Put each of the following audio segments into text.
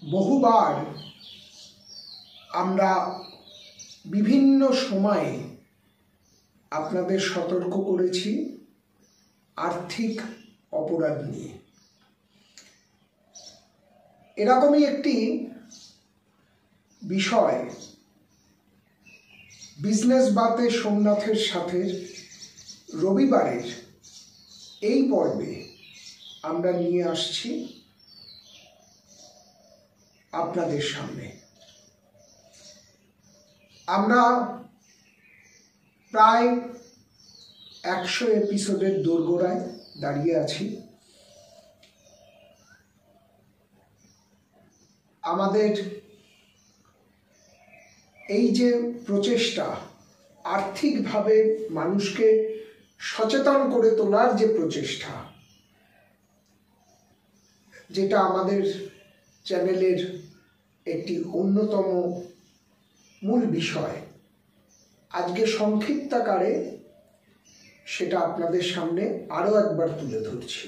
বহুবার আমরা বিভিন্ন সময়ে আপনাদের সতর্ক করেছি আর্থিক অপরাধ নিয়ে। এরকমই একটি বিষয় বিজনেস বাতে সোমনাথের সাথে রবিবারের এই পর্বে আমরা নিয়ে আসছি আপনাদের সামনে। আমরা প্রায় 100 এপিসোডের দোরগোড়ায় দাঁড়িয়ে আছি। আমাদের এই যে প্রচেষ্টা, আর্থিকভাবে মানুষকে সচেতন করে তোলার যে প্রচেষ্টা, যেটা আমাদের চ্যানেলের একটি অন্যতম মূল বিষয়, আজকে সংক্ষিপ্তাকারে সেটা আপনাদের সামনে আরো একবার তুলে ধরছি।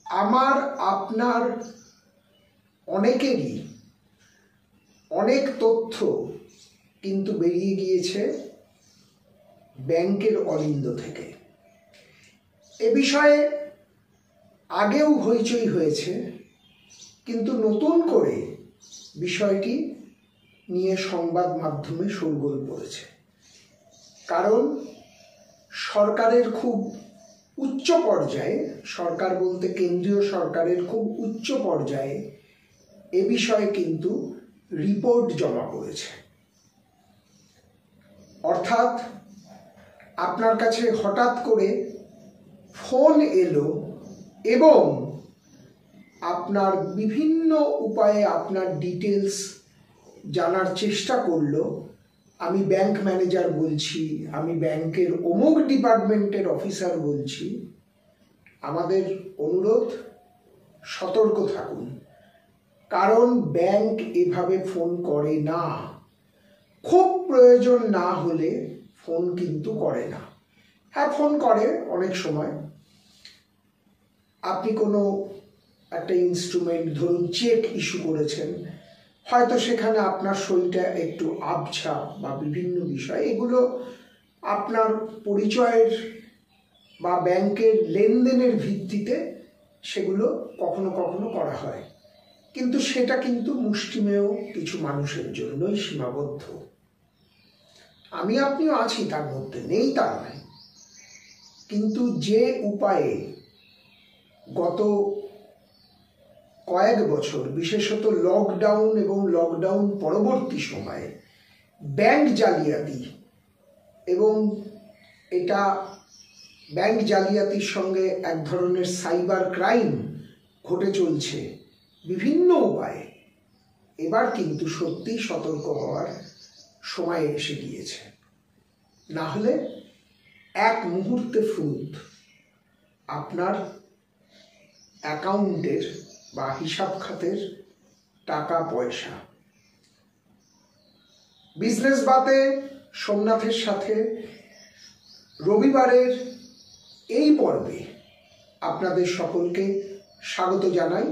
আমার আপনার অনেকেরই অনেক তথ্য কিন্তু বেরিয়ে গিয়েছে ব্যাংকের অলিন্দ থেকে। এ বিষয়ে আগেও হইচই হয়েছে, কিন্তু নতুন করে বিষয়টি নিয়ে সংবাদ মাধ্যমে শোরগোল পড়েছে। কারণ সরকারের খুব উচ্চ পর্যায়ে, সরকার বলতে কেন্দ্রীয় সরকারের খুব উচ্চ পর্যায়ে এ বিষয়ে কিন্তু রিপোর্ট জমা পড়েছে। অর্থাৎ আপনার কাছে হঠাৎ করে ফোন এলো এবং আপনার বিভিন্ন উপায়ে আপনার ডিটেলস জানার চেষ্টা করলো। আমি ব্যাংক ম্যানেজার বলছি, আমি ব্যাংকের অমুক ডিপার্টমেন্টের অফিসার বলছি। আমাদের অনুরোধ, সতর্ক থাকুন, কারণ ব্যাংক এভাবে ফোন করে না। খুব প্রয়োজন না হলে ফোন কিন্তু করে না। হ্যাঁ, ফোন করে অনেক সময়। আপনি কোনো একটা ইনস্ট্রুমেন্ট, ধরুন চেক ইস্যু করেছেন, হয়তো সেখানে আপনার সইটা একটু আবছা বা বিভিন্ন বিষয়, এগুলো আপনার পরিচয়ের বা ব্যাংকের লেনদেনের ভিত্তিতে সেগুলো কখনো কখনো করা হয়, কিন্তু সেটা কিন্তু মুষ্টিমেয় কিছু মানুষের জন্যই সীমাবদ্ধ। আমি আপনিও আছি তার মধ্যে, নেই তা নয়। কিন্তু যে উপায়ে গত কয়েক বছর, বিশেষত লকডাউন এবং লকডাউন পরবর্তী সময়ে ব্যাংক জালিয়াতি, এবং এটা ব্যাংক জালিয়াতির সঙ্গে এক ধরনের সাইবার ক্রাইম ঘটে চলছে বিভিন্ন উপায়ে, এবার কিন্তু সত্যি সতর্ক হওয়ার সময় এসে গিয়েছে। না হলে এক মুহূর্তে ফুট আপনার অ্যাকাউন্টের বা হিসাব খাতের টাকা পয়সা। বিজনেস বাতে সোমনাথের সাথে রবিবারের এই পর্বে আপনাদের সকলকে স্বাগত জানাই।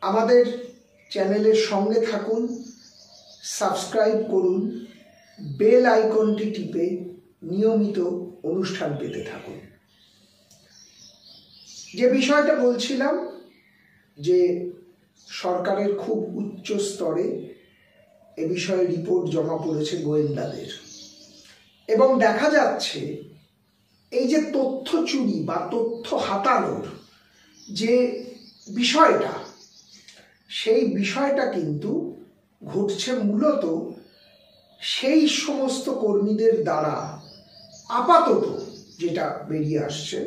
আমাদের চ্যানেলের সঙ্গে থাকুন, সাবস্ক্রাইব করুন, বেল আইকনটি টিপে নিয়মিত অনুষ্ঠান পেতে থাকুন। যে বিষয়টা বলছিলাম, যে সরকারের খুব উচ্চ স্তরে এ বিষয়ে রিপোর্ট জমা পড়েছে গোয়েন্দাদের, এবং দেখা যাচ্ছে এই যে তথ্য চুরি বা তথ্য হাতানোর যে বিষয়টা, সেই বিষয়টা কিন্তু ঘটছে মূলত সেই সমস্ত কর্মীদের দ্বারা, আপাতত যেটা বেরিয়ে আসছে,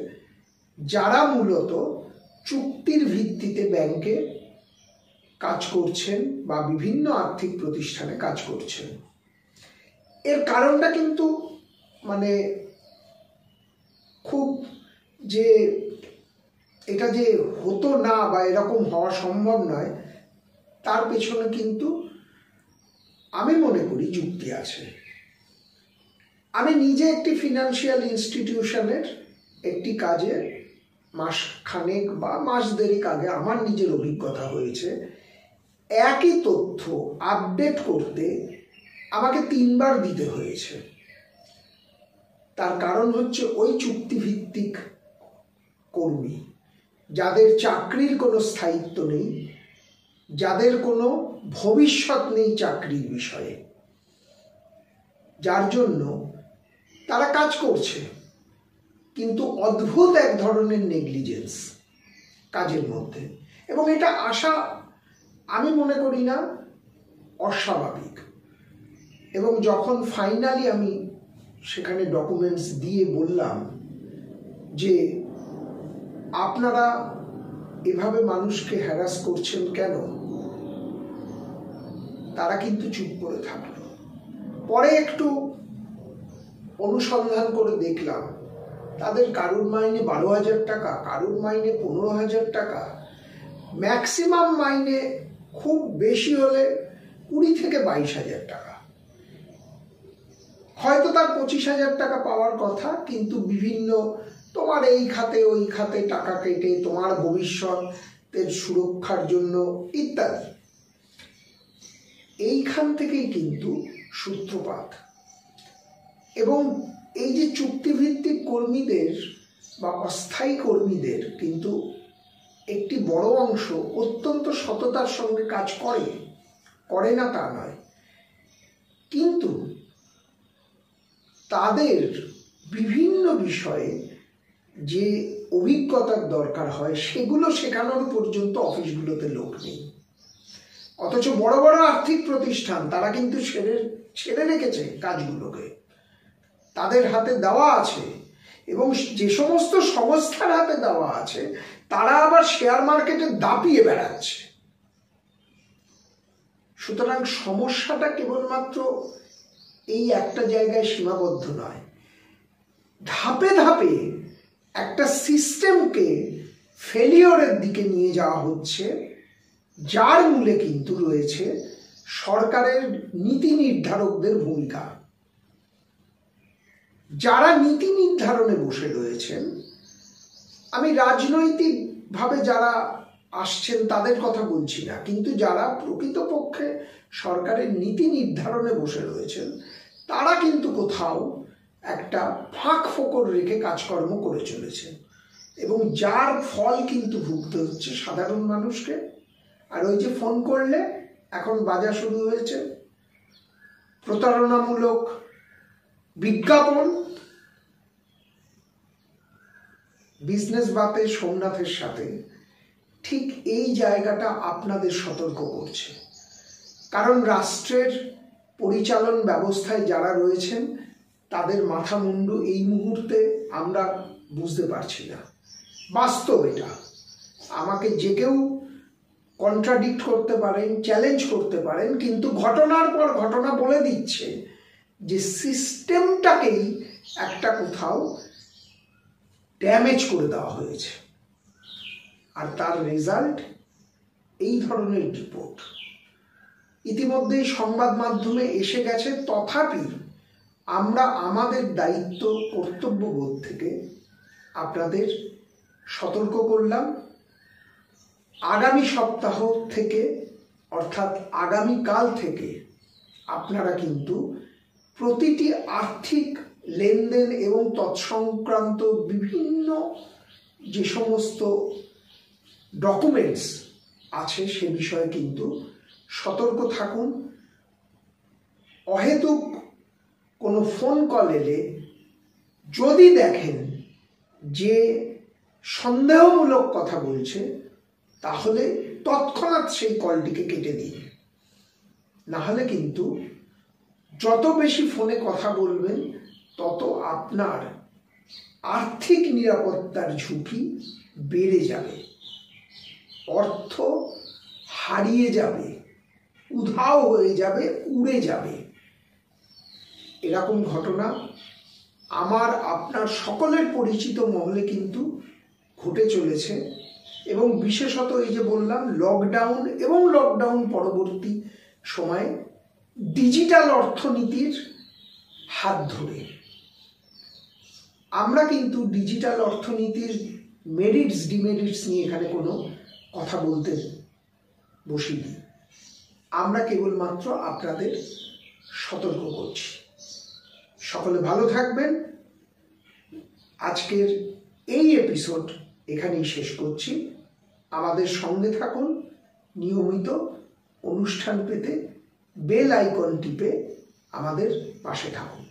যারা মূলত চুক্তির ভিত্তিতে ব্যাংকে কাজ করছেন বা বিভিন্ন আর্থিক প্রতিষ্ঠানে কাজ করছেন। এর কারণটা কিন্তু মানে খুব যে এটা যে হতো না বা এরকম হওয়া সম্ভব নয়, তার পেছনে কিন্তু আমি মনে করি যুক্তি আছে। আমি নিজে একটি ফিনান্সিয়াল ইনস্টিটিউশনের একটি কাজে মাস খানেক বা মাস দেড়েক আগে আমার নিজের অভিজ্ঞতা হয়েছে, একই তথ্য আপডেট করতে আমাকে 3 বার দিতে হয়েছে। তার কারণ হচ্ছে ওই চুক্তিভিত্তিক কর্মী, যাদের চাকরির কোনো স্থায়িত্ব নেই, যাদের কোনো ভবিষ্যৎ নেই চাকরির বিষয়ে, যার জন্য তারা কাজ করছে কিন্তু অদ্ভুত এক ধরনের নেগলিজেন্স কাজের মধ্যে, এবং এটা আসা আমি মনে করি না অস্বাভাবিক। এবং যখন ফাইনালি আমি সেখানে ডকুমেন্টস দিয়ে বললাম যে আপনারা এভাবে মানুষকে হ্যারাস করছেন কেন, তারা কিন্তু চুপ করে থাকলো। পরে একটু অনুসন্ধান করে দেখলাম তাদের কারোর মাইনে 12,000 টাকা, কারোর মাইনে 15,000 টাকা, ম্যাক্সিমাম মাইনে খুব বেশি হলে 20 থেকে 22,000 টাকা। হয়তো তার 25,000 টাকা পাওয়ার কথা, কিন্তু বিভিন্ন তোমার এই খাতে ওই খাতে টাকা কেটে তোমার ভবিষ্যতের সুরক্ষার জন্য ইত্যাদি, এইখান থেকেই কিন্তু সূত্রপাত। এবং এই যে চুক্তিভিত্তিক কর্মীদের বা অস্থায়ী কর্মীদের কিন্তু একটি বড় অংশ অত্যন্ত সততার সঙ্গে কাজ করে না তা নয়, কিন্তু তাদের বিভিন্ন বিষয়ে যে অভিজ্ঞতার দরকার হয় সেগুলো শেখানোর পর্যন্ত অফিসগুলোতে লোক নেই। অথচ বড় বড় আর্থিক প্রতিষ্ঠান তারা কিন্তু ছেড়ে রেখেছে কাজগুলোকে, তাদের হাতে দেওয়া আছে, এবং যে সমস্ত সংস্থার হাতে দেওয়া আছে তারা আবার শেয়ার মার্কেটে দাপিয়ে বেড়াচ্ছে। সুতরাং সমস্যাটা কেবলমাত্র এই একটা জায়গায় সীমাবদ্ধ নয়, ধাপে ধাপে একটা সিস্টেমকে ফেলিওরের দিকে নিয়ে যাওয়া হচ্ছে, যার মূলে কিন্তু রয়েছে সরকারের নীতি নির্ধারকদের ভূমিকা। যারা নীতি নির্ধারণে বসে রয়েছেন, আমি রাজনৈতিকভাবে যারা আসছেন তাদের কথা বলছি না, কিন্তু যারা প্রকৃতপক্ষে সরকারের নীতি নির্ধারণে বসে রয়েছেন তারা কিন্তু কোথাও একটা ফাঁক ফোকর রেখে কাজকর্ম করে চলেছেন, এবং যার ফল কিন্তু ভুগতে হচ্ছে সাধারণ মানুষকে। আর ওই যে ফোন করলে এখন বাজা শুরু হয়েছে প্রতারণামূলক বিজ্ঞাপন, বিজনেস বাতে সোমনাথের সাথে, ঠিক এই জায়গাটা আপনাদের সতর্ক করছে। কারণ রাষ্ট্রের পরিচালন ব্যবস্থায় যারা রয়েছেন তাদের মাথা মুন্ডু এই মুহূর্তে আমরা বুঝতে পারছি না। বাস্তব এটা, আমাকে যে কেউ কন্ট্রাডিক্ট করতে পারেন, চ্যালেঞ্জ করতে পারেন, কিন্তু ঘটনার পর ঘটনা বলে দিচ্ছে যে সিস্টেমটাকেই একটা কোথাও ড্যামেজ করে দেওয়া হয়েছে, আর তার রেজাল্ট এই ধরনের রিপোর্ট ইতিমধ্যেই সংবাদ মাধ্যমে এসে গেছে। তথাপি আমরা আমাদের দায়িত্ব কর্তব্যবোধ থেকে আপনাদের সতর্ক করলাম। আগামী সপ্তাহ থেকে অর্থাৎ আগামীকাল থেকে আপনারা কিন্তু প্রতিটি আর্থিক লেনদেন এবং তৎসংক্রান্ত বিভিন্ন যে সমস্ত ডকুমেন্টস আছে সে বিষয়ে কিন্তু সতর্ক থাকুন। অহেতুক কোনো ফোন কল এলে যদি দেখেন যে সন্দেহমূলক কথা বলছে, তাহলে তৎক্ষণাৎ সেই কলটিকে কেটে দিন। না হলে কিন্তু যত বেশি ফোনে কথা বলবেন তত আপনার আর্থিক নিরাপত্তার ঝুঁকি বেড়ে যাবে, অর্থ হারিয়ে যাবে, উধাও হয়ে যাবে, উড়ে যাবে। এরকম ঘটনা আমার আপনার সকলের পরিচিত মহলে কিন্তু ঘটে চলেছে, এবং বিশেষত এই যে বললাম লকডাউন এবং লকডাউন পরবর্তী সময়ে ডিজিটাল অর্থনীতির হাত ধরে আমরা কিন্তু ডিজিটাল অর্থনীতির মেরিটস ডিমেরিটস নিয়ে এখানে কোনো কথা বলতে বসিনি। আমরা কেবলমাত্র আপনাদের সতর্ক করছি। সকলে ভালো থাকবেন। আজকের এই এপিসোড এখানেই শেষ করছি। আমাদের সঙ্গে থাকুন, নিয়মিত অনুষ্ঠান পেতে বেল আইকন টিপে আমাদের পাশে থাকুন।